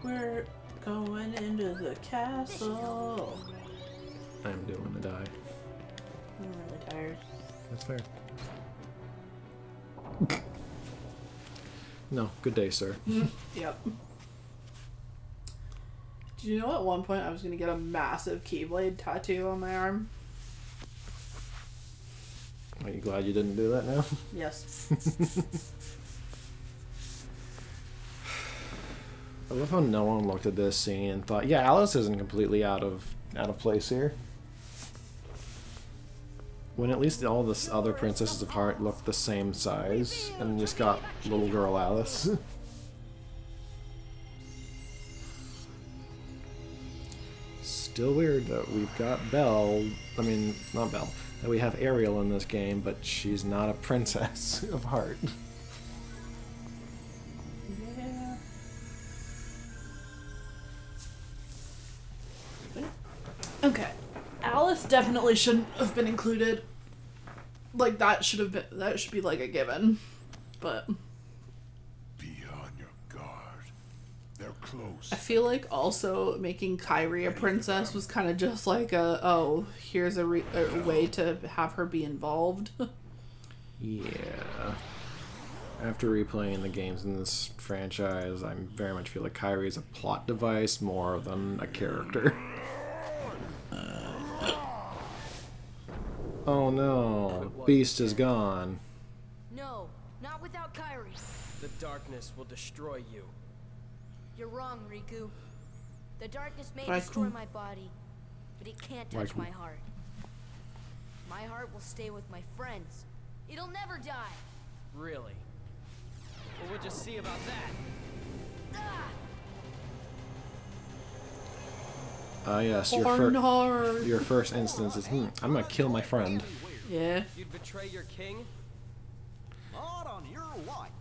We're going into the castle. I'm doing to die. I'm really tired. That's fair. No, good day, sir. Yep. Did you know at one point I was going to get a massive Keyblade tattoo on my arm? Are you glad you didn't do that now? Yes. I love how no one looked at this scene and thought, yeah, Alice isn't completely out of place here. When at least all the other Princesses of Heart look the same size, and you just got little girl Alice. Still weird that we've got Belle, I mean, not Belle, that we have Ariel in this game, but she's not a Princess of Heart. Yeah. Okay. Alice definitely shouldn't have been included. Like, that should be like a given. But Be on your guard. They're close. I feel like also making Kyrie a princess was kind of just like a, oh, here's a way to have her be involved. Yeah. After replaying the games in this franchise, I very much feel like Kyrie is a plot device more than a character. Oh no, Beast is gone. No, not without Kyrie. The darkness will destroy you. You're wrong, Riku. The darkness may Riku. destroy my body, but it can't touch Riku. my heart. My heart will stay with my friends. It'll never die. Really? Well, we'll just see about that. Yes, Barnard. your first instance is, I'm gonna kill my friend. Yeah. You'd betray your king? Not on your life.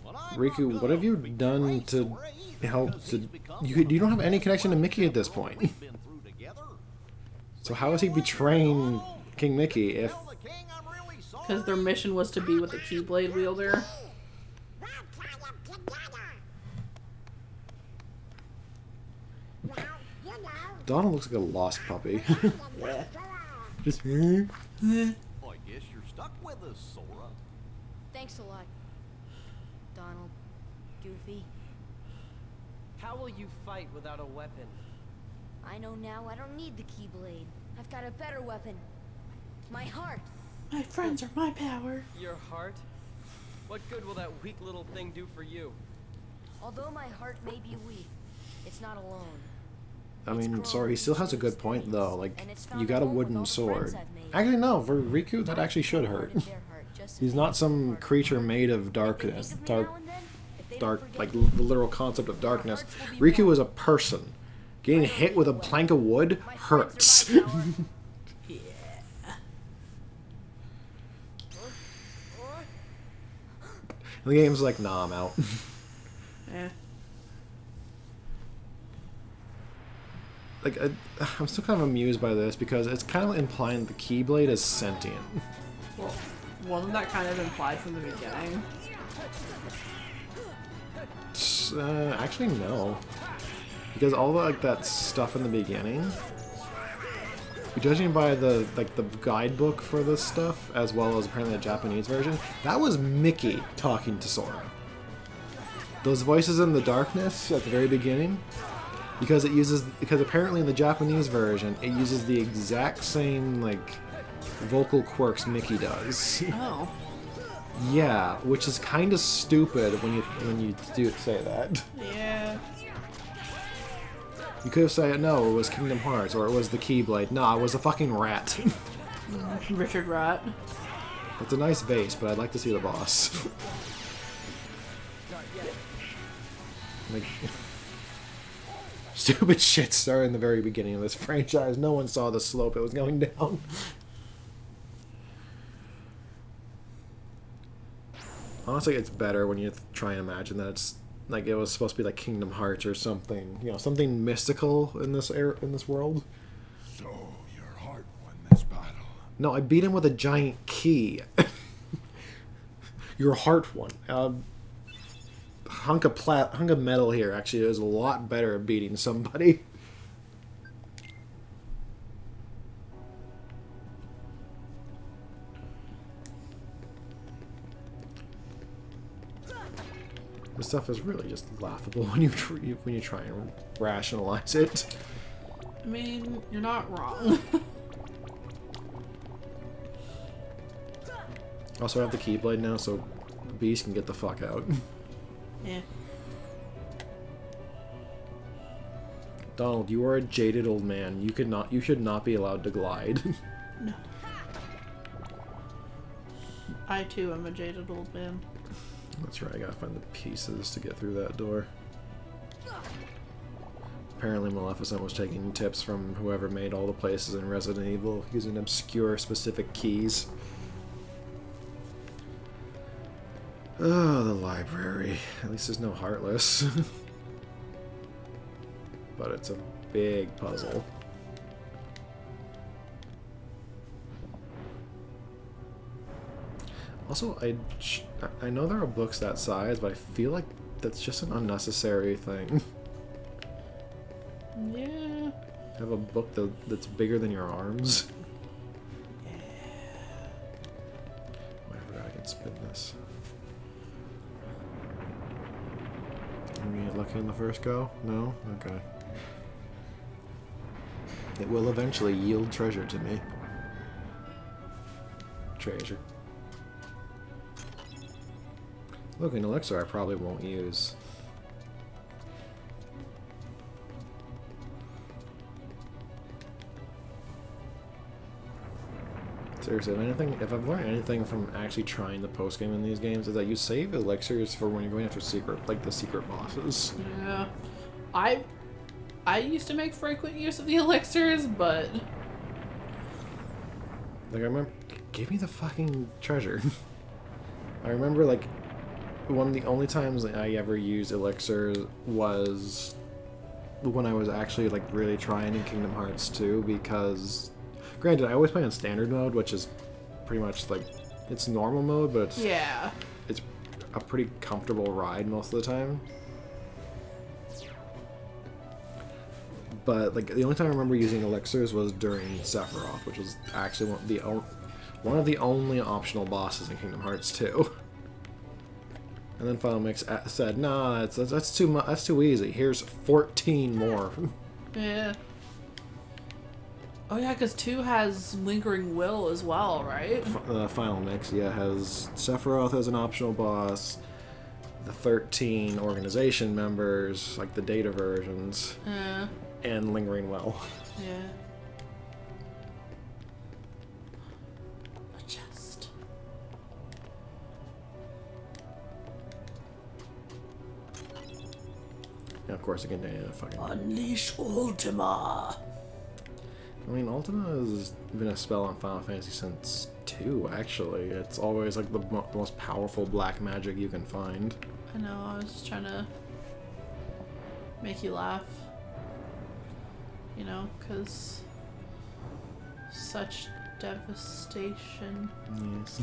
When I'm Riku, not what have you gonna done be to sorry, help because to... he's become You don't have any connection to Mickey at this point. we've been through together. So how is he betraying King Mickey if... Tell the king I'm really sorry. Because their mission was to be with the Keyblade wielder. Donald looks like a lost puppy. Yeah. Just... I guess you're stuck with us, Sora. Thanks a lot, Donald. Goofy. How will you fight without a weapon? I know now I don't need the Keyblade. I've got a better weapon. My heart. My friends are my power. Your heart? What good will that weak little thing do for you? Although my heart may be weak, it's not alone. I mean, sorry, he still has a good point, though. Like, And it's found you got a home with all wooden the sword. friends I've made. Actually, no, for Riku, that actually should My heart hurt. is their heart, just as He's they not have some my heart. creature made of If they darkness. think of me now and then, if they don't Dark, forget like me, the literal concept of darkness. hearts will be Riku warm. is a person. Getting hit with a plank of wood my friends hurts. are my power. Yeah. And the game's like, nah, I'm out. Yeah. Like, I'm still kind of amused by this because it's kind of implying the Keyblade is sentient. Well, wasn't that kind of implied from the beginning? Actually, no. Because all the, like, that stuff in the beginning, judging by the guidebook for this stuff, as well as apparently the Japanese version, that was Mickey talking to Sora. Those voices in the darkness at the very beginning, because apparently in the Japanese version, it uses the exact same, like, vocal quirks Mickey does. Oh. Yeah, which is kind of stupid when you do say that. Yeah. You could have said, no, it was Kingdom Hearts, or it was the Keyblade. Nah, it was a fucking rat. Richard Rat. It's a nice base, but I'd like to see the boss. Like, stupid shit started in the very beginning of this franchise. No one saw the slope it was going down. Honestly, it's better when you try and imagine that it's like it was supposed to be like Kingdom Hearts or something, you know, something mystical in this world. So your heart won this battle. No, I beat him with a giant key. Your heart won. hunk of metal here actually is a lot better at beating somebody. This stuff is really just laughable when you try and rationalize it. I mean, you're not wrong. Also, I have the Keyblade now, so Beast can get the fuck out. Yeah. Donald, you are a jaded old man. You should not be allowed to glide. No. I too am a jaded old man. That's right, I gotta find the pieces to get through that door. Apparently Maleficent was taking tips from whoever made all the places in Resident Evil, using obscure specific keys. Oh, the library. At least there's no Heartless. But it's a big puzzle. Also, I know there are books that size, but I feel like that's just an unnecessary thing. Yeah. Have a book that's bigger than your arms. Yeah. Oh, I forgot I can spin this. Are we lucky on the first go? No? Okay. It will eventually yield treasure to me. Treasure. Look, an elixir I probably won't use. Seriously, if I've learned anything from actually trying the post-game in these games, is that you save elixirs for when you're going after the secret bosses. Yeah. I used to make frequent use of the elixirs, but... Like, I remember... Give me the fucking treasure. I remember, like, one of the only times I ever used elixirs was when I was actually, like, really trying in Kingdom Hearts 2, because... Granted, I always play on standard mode, which is pretty much, like, it's normal mode, but yeah, it's a pretty comfortable ride most of the time. But, like, the only time I remember using elixirs was during Sephiroth, which was actually one of the only optional bosses in Kingdom Hearts 2. And then Final Mix said, "Nah, that's too easy. Here's 14 more." yeah. Oh yeah, because 2 has Lingering Will as well, right? Final Mix, yeah, has Sephiroth as an optional boss, the 13 organization members, like the data versions, and Lingering Will. Yeah. A chest. And of course, it contains a fucking... Unleash Ultima! I mean, Ultima has been a spell on Final Fantasy since 2, actually. It's always, like, the most powerful black magic you can find. I know, I was just trying to make you laugh. You know, because such devastation. Yes.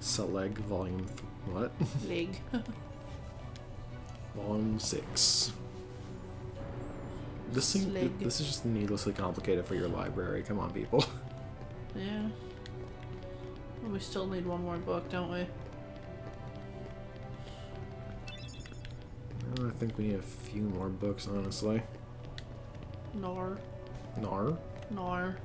Seleg Volume... What? Leg. Volume 6. This is just needlessly complicated for your library. Come on, people. Yeah. Well, we still need one more book, don't we? I think we need a few more books, honestly. Nor. Nar? Nor.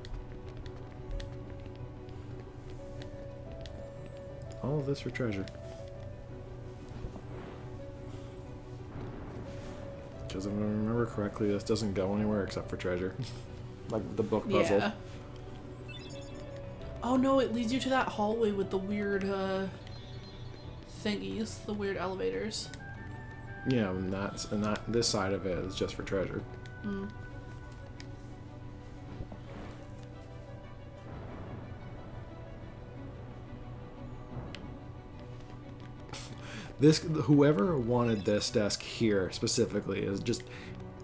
All of this for treasure. Because if I remember correctly, this doesn't go anywhere except for treasure. Like the book puzzle. Yeah. Oh no, it leads you to that hallway with the weird thingies, the weird elevators. Yeah, and this side of it is just for treasure. Mm. Whoever wanted this desk here specifically is just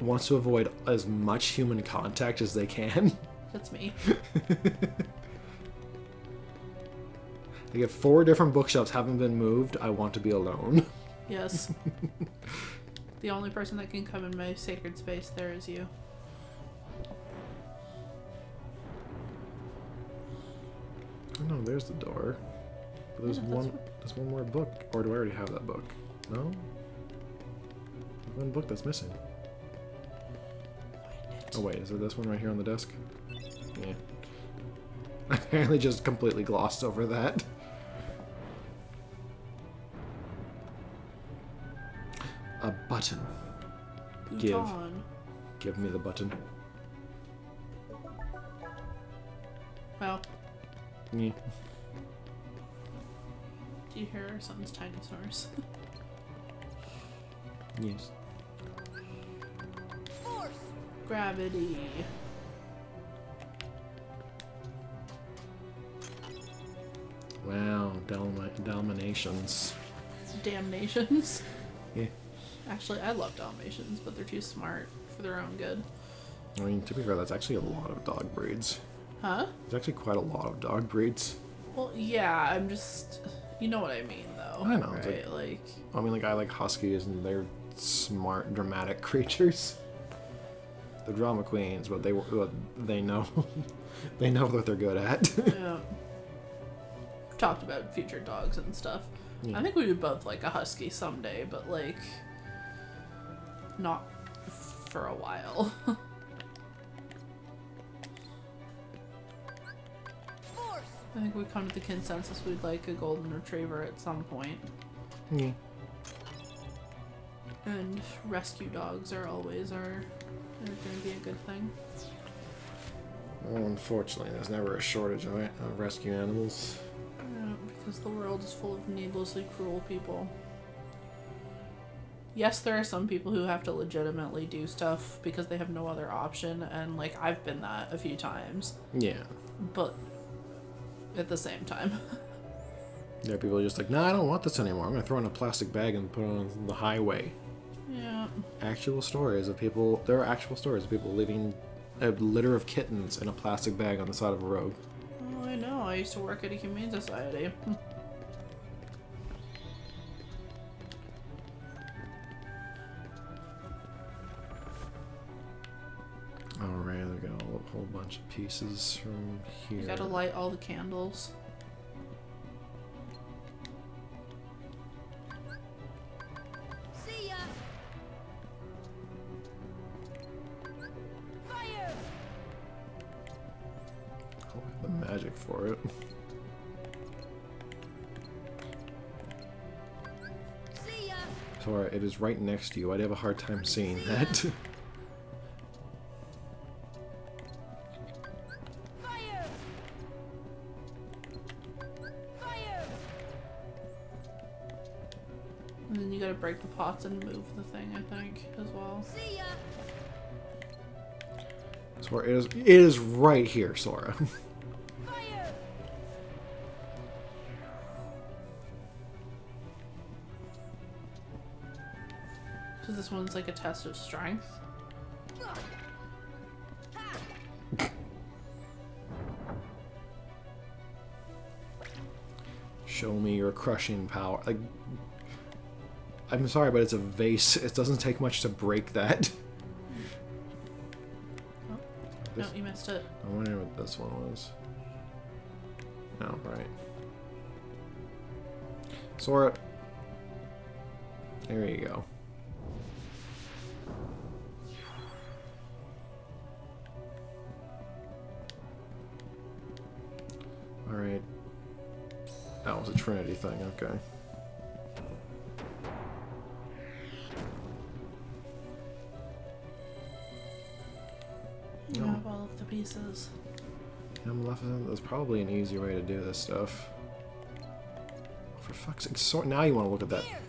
wants to avoid as much human contact as they can. That's me. Like if 4 different bookshelves haven't been moved, I want to be alone. Yes. The only person that can come in my sacred space there is you. Oh no, there's the door. But there's Yeah, there's one more book. Or do I already have that book? No? There's one book that's missing. Oh wait, is it this one right here on the desk? Yeah. I apparently just completely glossed over that. A button. Bhutan. Give me the button. Well, Yeah. do you hear something's tiny snores? Yes. Force! Gravity. Wow, Dalmanations. Damnations. Yeah. Actually, I love Dalmatians, but they're too smart for their own good. I mean, to be fair, that's actually a lot of dog breeds. Huh? There's actually quite a lot of dog breeds. Well, yeah, I'm just... You know what I mean, though. I know, it's right? Like... I mean, like, I like huskies, and they're smart, dramatic creatures. They're drama queens, but they know they know what they're good at. Yeah. We've talked about future dogs and stuff. Yeah. I think we would both like a husky someday, but like not for a while. Force! I think we come to the consensus we'd like a golden retriever at some point. Yeah. And rescue dogs are always are gonna be a good thing. Well, unfortunately, there's never a shortage of rescue animals. Yeah, because the world is full of needlessly cruel people. Yes, there are some people who have to legitimately do stuff because they have no other option, and like I've been that a few times. Yeah. But at the same time. There are people just like, nah, I don't want this anymore. I'm gonna throw it in a plastic bag and put it on the highway. Yeah. Actual stories of people. There are actual stories of people leaving a litter of kittens in a plastic bag on the side of a road. Oh, I know. I used to work at a humane society. Alright, I got a whole bunch of pieces from here. You gotta light all the candles. See ya! Fire! Oh, I have the magic for it. See ya! Sorry, it is right next to you. I'd have a hard time seeing that. Fire! Fire! And then you gotta break the pots and move the thing, I think, as well. See ya! Sora, it is right here, Sora. Fire! So this one's like a test of strength. Show me your crushing power. Like, I'm sorry, but it's a vase. It doesn't take much to break that. Oh. No, you missed it. I wonder what this one was. Oh, right. Sora. There you go. Alright. That was a Trinity thing, okay. You No. have all of the pieces. I'm left with them. There's probably an easier way to do this stuff. For fuck's sake, Sora, now you want to look at that. Here!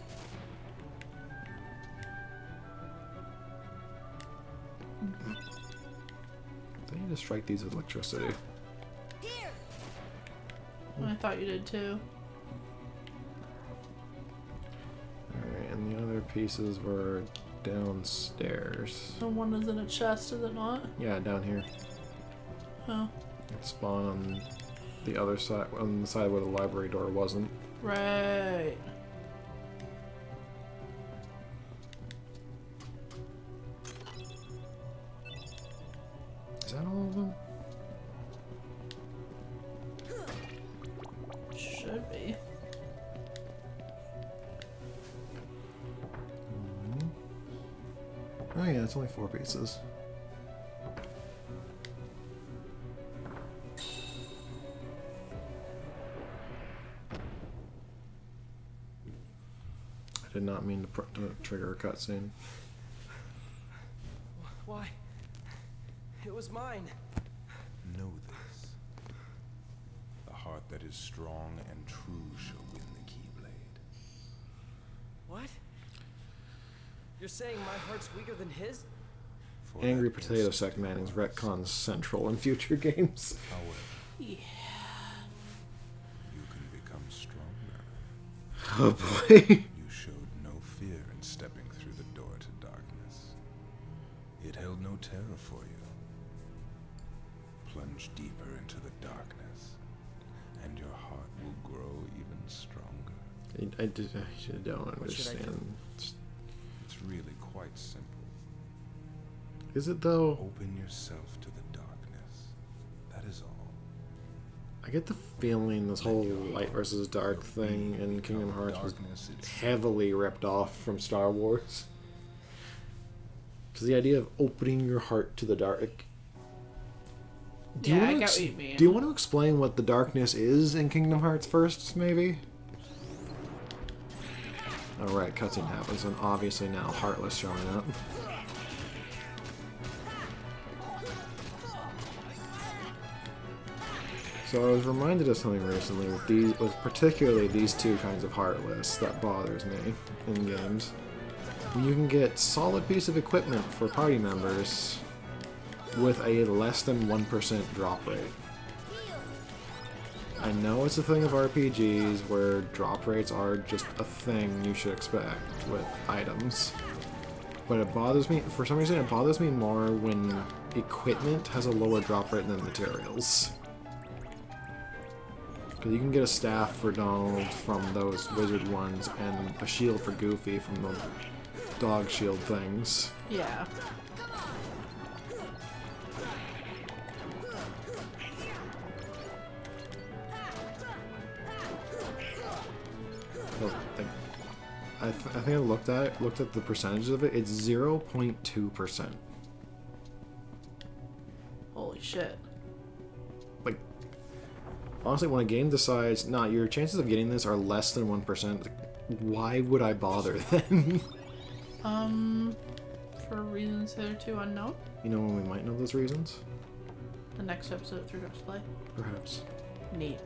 They need to strike these with electricity. Here! I thought you did too. Alright, and the other pieces were downstairs. The one is in a chest, is it not? Yeah, down here. Oh. Spawn on the other side, on the side where the library door wasn't. Right. Is that all of them? Should be. Oh yeah, it's only 4 pieces. I did not mean to trigger a cutscene. Why? It was mine. Know this. The heart that is strong and true shall win the Keyblade. What? You're saying my heart's weaker than his? For Angry that Potato instant Sack Man is was. retcons central in future games. However, Yeah. you can become stronger. Oh boy. You showed no fear in stepping through the door to darkness. It held no terror for you. Plunge deeper into the darkness, and your heart will grow even stronger. I don't What should I do? understand. It's really quite simple. Is it though? Open yourself to the darkness. That is all. I get the feeling this whole light versus dark thing in Kingdom Hearts was Darkness itself. heavily ripped off from Star Wars. Because the idea of opening your heart to the dark. Do you Yeah, I wanna get what you mean. Do you want to explain what the darkness is in Kingdom Hearts first, maybe? Alright, cutscene happens, and obviously now Heartless showing up. So I was reminded of something recently with particularly these two kinds of Heartless that bothers me in games. You can get solid piece of equipment for party members with a less than 1% drop rate. I know it's a thing of RPGs where drop rates are just a thing you should expect with items. But it bothers me, for some reason it bothers me more when equipment has a lower drop rate than materials. Because you can get a staff for Donald from those wizard ones and a shield for Goofy from the dog shield things. Yeah. Oh, I think I looked at the percentages of it. It's 0.2%. Holy shit. Like, honestly, when a game decides, nah, your chances of getting this are less than 1%, like, why would I bother then? For reasons hitherto unknown. You know when we might know those reasons? The next episode of 3 Dorks Play. Perhaps. Neat.